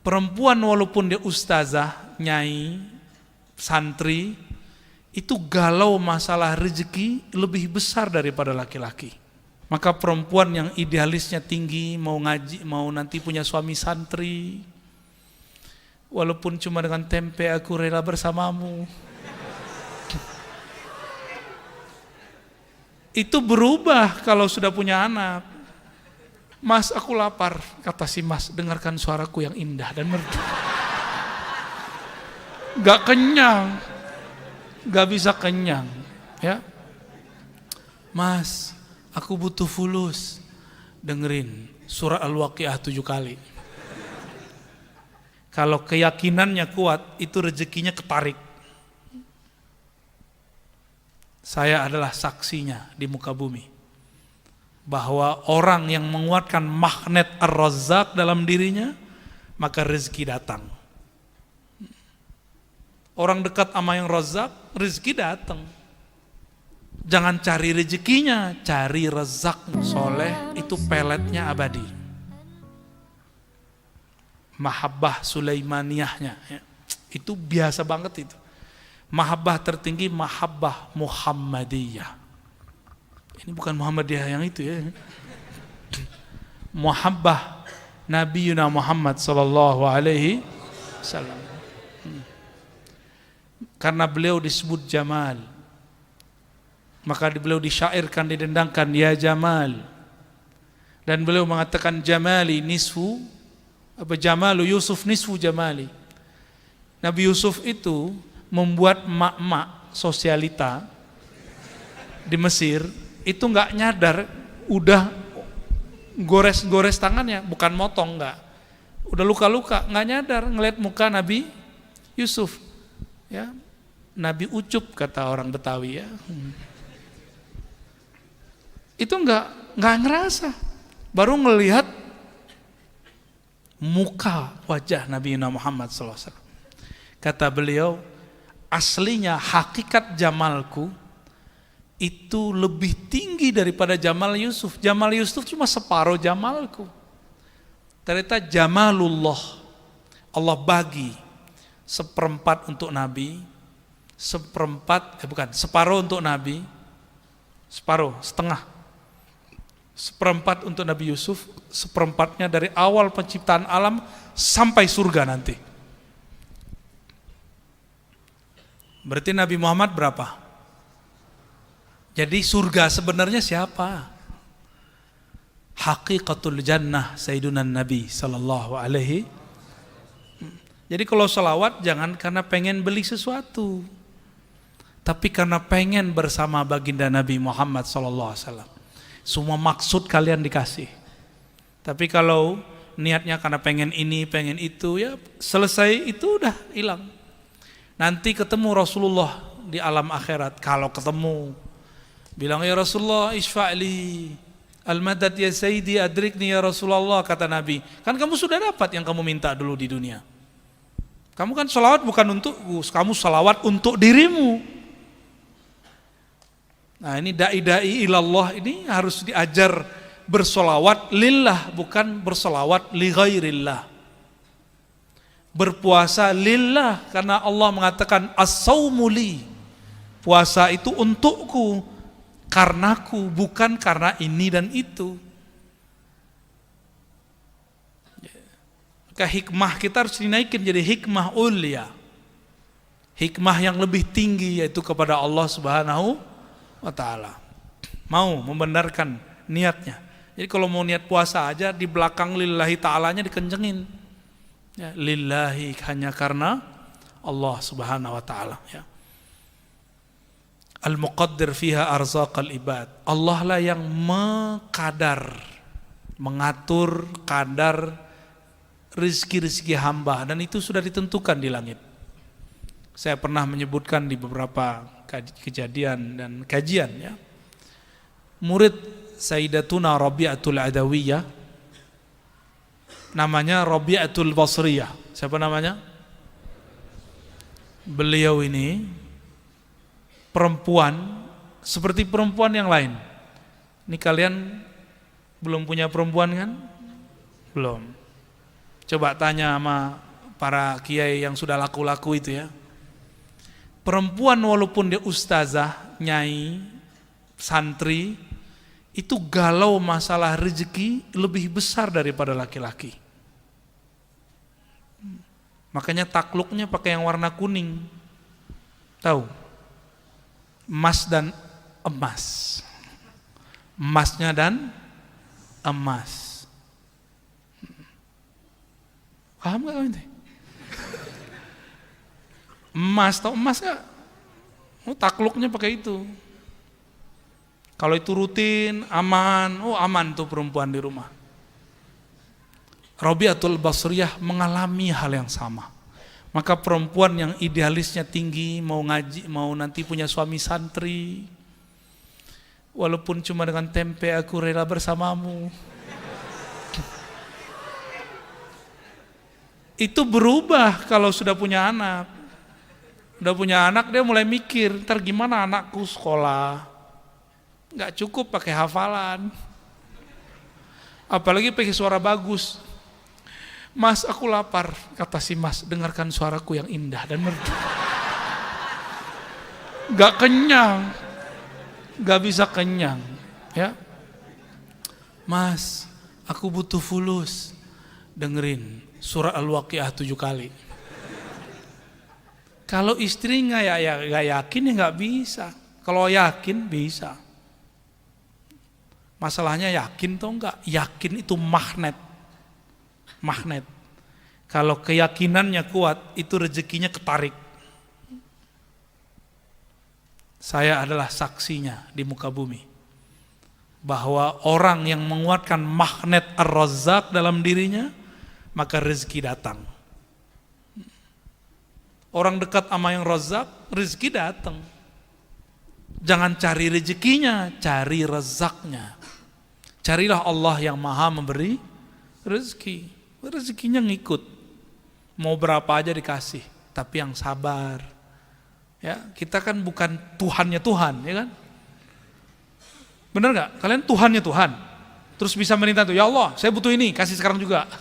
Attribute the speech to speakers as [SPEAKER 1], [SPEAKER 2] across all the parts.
[SPEAKER 1] Perempuan walaupun dia ustazah, nyai, santri, itu galau masalah rezeki lebih besar daripada laki-laki. Maka perempuan yang idealisnya tinggi, mau ngaji, mau nanti punya suami santri, walaupun cuma dengan tempe aku rela bersamamu, itu berubah kalau sudah punya anak. Mas, aku lapar, kata si mas, dengarkan suaraku yang indah dan merdu. Gak kenyang, gak bisa kenyang, ya. Mas, aku butuh fulus, dengerin surah Al-Waqiah 7 kali. Kalau keyakinannya kuat, itu rezekinya ketarik. Saya adalah saksinya di muka bumi, bahwa orang yang menguatkan magnet Ar-Razzaq dalam dirinya, maka rezeki datang. Orang dekat sama yang Razzaq, rezeki datang. Jangan cari rezekinya, cari rezaknya. Soleh itu peletnya abadi. Mahabbah Sulaimaniyahnya, ya. Itu biasa banget itu. Mahabbah tertinggi, mahabbah Muhammadiyah. Ini bukan Muhammadiyah yang itu, ya. Mahabbah Nabi Yuna Muhammad sallallahu alaihi wasallam. Karena beliau disebut Jamal, maka beliau disyairkan, didendangkan, ya Jamal. Dan beliau mengatakan Jamali nisfu, apa Jamalu Yusuf nisfu Jamali. Nabi Yusuf itu membuat mak-mak sosialita di Mesir itu nggak nyadar, udah gores-gores tangannya, bukan motong, nggak, udah luka-luka, nggak nyadar ngeliat muka Nabi Yusuf, ya. Nabi Ucup kata orang Betawi, ya. Itu nggak ngerasa, baru ngelihat muka wajah Nabi Muhammad SAW. Kata beliau, aslinya hakikat jamalku itu lebih tinggi daripada Jamal Yusuf. Jamal Yusuf cuma separuh jamalku. Ternyata Jamalullah, Allah bagi seperempat untuk Nabi, separuh untuk Nabi, setengah. Seperempat untuk Nabi Yusuf, seperempatnya dari awal penciptaan alam sampai surga nanti. Berarti Nabi Muhammad berapa? Jadi surga sebenarnya siapa? Haqiqatul jannah Sayyiduna Nabi sallallahu alaihi. Jadi kalau salawat jangan karena pengen beli sesuatu, tapi karena pengen bersama baginda Nabi Muhammad sallallahu alaihi wasallam. Semua maksud kalian dikasih. Tapi kalau niatnya karena pengen ini, pengen itu, ya selesai itu udah hilang. Nanti ketemu Rasulullah di alam akhirat. Kalau ketemu, bilang ya Rasulullah isfa'li al-madad ya sayyidi adrikni ya Rasulullah, kata Nabi. Kan kamu sudah dapat yang kamu minta dulu di dunia. Kamu kan salawat bukan untukku, kamu salawat untuk dirimu. Nah ini da'i-da'i ilallah ini harus diajar bersolawat lillah, bukan bersolawat li ghairillah. Berpuasa lillah, karena Allah mengatakan as-sawmu li, puasa itu untukku, karenaku, bukan karena ini dan itu. Maka hikmah kita harus dinaikin jadi hikmah ulia, hikmah yang lebih tinggi, yaitu kepada Allah Subhanahu wa ta'ala. Mau membenarkan niatnya. Jadi kalau mau niat puasa aja, di belakang lillahi ta'alanya dikencengin, ya, lillahi, hanya karena Allah Subhanahu wa ta'ala, ya. Al-muqaddir fiha arzaqal ibad, Allah lah yang mengatur kadar rizki-rizki hamba, dan itu sudah ditentukan di langit. Saya pernah menyebutkan di beberapa kejadian dan kajian, ya. Murid Sayyidatuna Rabi'atul Adawiyah, namanya Rabi'atul Basriyah. Siapa namanya? Beliau ini perempuan seperti perempuan yang lain. Ini kalian belum punya perempuan kan? Belum. Coba tanya sama para kiai yang sudah laku-laku itu ya. Perempuan walaupun dia ustazah, nyai, santri, itu galau masalah rezeki lebih besar daripada laki-laki. Makanya takluknya pakai yang warna kuning. Tahu? Emas dan emas. Emasnya dan emas. Paham gak ini? Emas, tau emas gak? Takluknya pakai itu. Kalau itu rutin, aman, aman tuh perempuan di rumah. Rabi'atul Basriyah mengalami hal yang sama. Maka perempuan yang idealisnya tinggi, mau ngaji, mau nanti punya suami santri, walaupun cuma dengan tempe aku rela bersamamu. Itu berubah kalau sudah punya anak. Udah punya anak dia mulai mikir, ntar gimana anakku sekolah. Gak cukup pakai hafalan. Apalagi pakai suara bagus. Mas, aku lapar, kata si Mas, dengarkan suaraku yang indah dan merdu. Gak kenyang. Gak bisa kenyang, ya. Mas, aku butuh fulus. Dengerin surah Al-Waqiah 7 kali. Kalau istri nggak yakin ya nggak bisa. Kalau yakin bisa. Masalahnya yakin atau enggak? Yakin itu magnet. Magnet. Kalau keyakinannya kuat, itu rezekinya ketarik. Saya adalah saksinya di muka bumi. Bahwa orang yang menguatkan magnet Ar-Razzaq dalam dirinya, maka rezeki datang. Orang dekat sama yang Razzaq, rezeki datang. Jangan cari rezekinya, cari Razzaqnya. Carilah Allah yang maha memberi rezeki. Rezekinya ngikut. Mau berapa aja dikasih, tapi yang sabar. Ya, kita kan bukan Tuhannya Tuhan, ya kan? Benar nggak? Kalian Tuhannya Tuhan. Terus bisa minta tuh, ya Allah, saya butuh ini, kasih sekarang juga.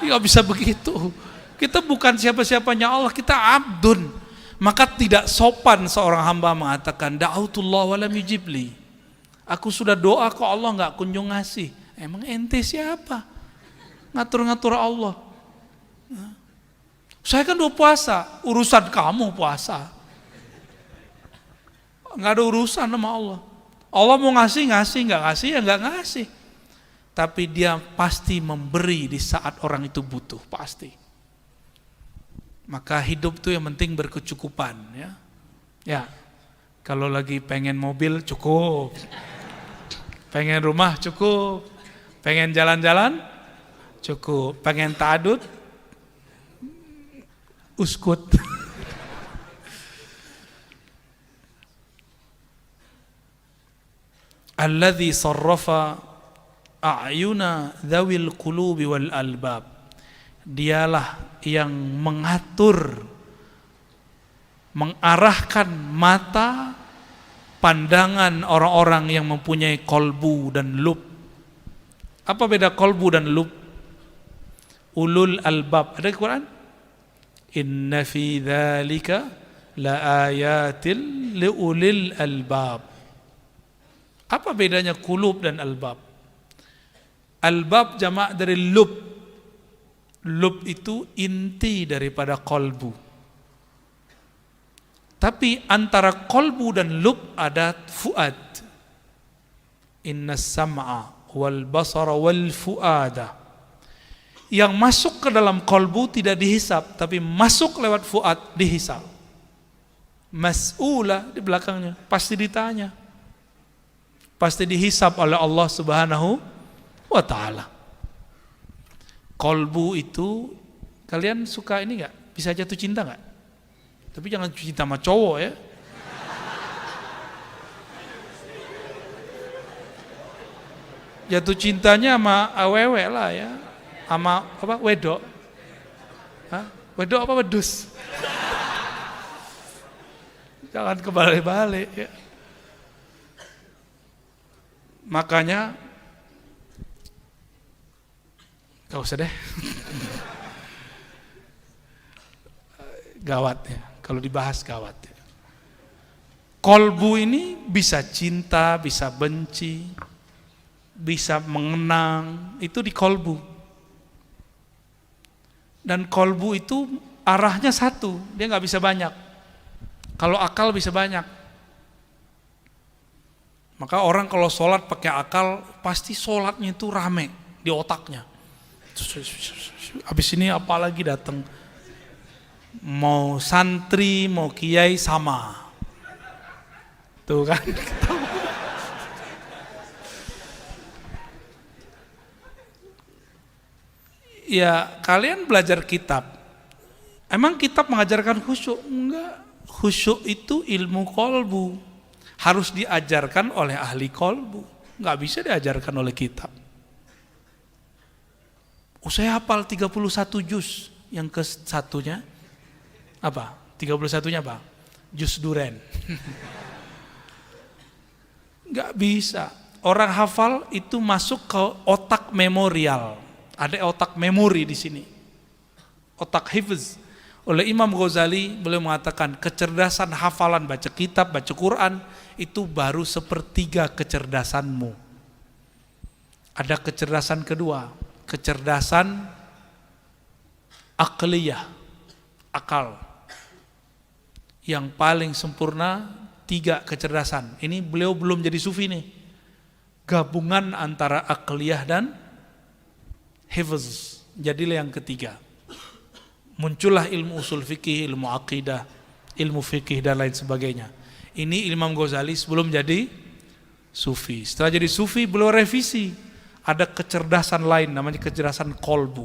[SPEAKER 1] Ya bisa begitu. Kita bukan siapa-siapanya Allah, kita abdun. Maka tidak sopan seorang hamba mengatakan, da'autullah wa lam yujibli. Aku sudah doa kok Allah nggak kunjung ngasih. Emang ente siapa? Ngatur-ngatur Allah. Saya kan udah puasa, urusan kamu puasa. Nggak ada urusan sama Allah. Allah mau ngasih, nggak ngasih ya nggak ngasih. Tapi dia pasti memberi di saat orang itu butuh, pasti. Maka hidup tuh yang penting berkecukupan, ya. Ya, kalau lagi pengen mobil cukup, pengen rumah cukup, pengen jalan-jalan cukup, pengen ta'adud uskut. Alladzi sarrafa a'yuna dzawil qulubi wal albab. Dialah yang mengatur, mengarahkan mata, pandangan orang-orang yang mempunyai kolbu dan lub. Apa beda kolbu dan lub? Ulul albab. Ada di Quran? Inna fi dzalika la ayatil liulil albab. Apa bedanya kulub dan albab? Albab jamak dari lub. Lub itu inti daripada kolbu. Tapi antara kolbu dan lub ada fuad. Inna sam'a wal basara wal fuada. Yang masuk ke dalam kolbu tidak dihisap, tapi masuk lewat fuad dihisap. Mas'ula di belakangnya, pasti ditanya. Pasti dihisap oleh Allah Subhanahu wa ta'ala. Kolbu itu, kalian suka ini gak? Bisa jatuh cinta gak? Tapi jangan cinta sama cowok ya. Jatuh cintanya sama awewe lah ya. Sama apa? Wedok. Hah? Wedok apa wedus? Jangan kebalik-balik ya. Makanya Gak usah deh. Gawat ya, kalau dibahas gawat ya. Kolbu ini bisa cinta, bisa benci, bisa mengenang, itu di kolbu. Dan kolbu itu arahnya satu, dia nggak bisa banyak. Kalau akal bisa banyak. Maka orang kalau sholat pakai akal, pasti sholatnya itu rame di otaknya. Habis ini apalagi datang, mau santri, mau kiai sama. Tuh kan. Ya kalian belajar kitab, emang kitab mengajarkan khusyuk? Enggak, khusyuk itu ilmu kolbu, harus diajarkan oleh ahli kolbu, nggak bisa diajarkan oleh kitab. Saya hafal 31 juz, yang ke satunya apa? 31-nya apa? Juz duren. Nggak bisa. Orang hafal itu masuk ke otak memorial. Ada otak memori di sini. Otak hifz. Oleh Imam Ghazali, beliau mengatakan kecerdasan hafalan baca kitab, baca Quran itu baru sepertiga kecerdasanmu. Ada kecerdasan kedua, kecerdasan akliyah, akal. Yang paling sempurna 3 kecerdasan. Ini beliau belum jadi sufi nih. Gabungan antara akliyah dan hifz. Jadilah yang ketiga. Muncullah ilmu usul fikih, ilmu akidah, ilmu fikih dan lain sebagainya. Ini Imam Ghazali sebelum jadi sufi. Setelah jadi sufi beliau revisi. Ada kecerdasan lain namanya kecerdasan kolbu.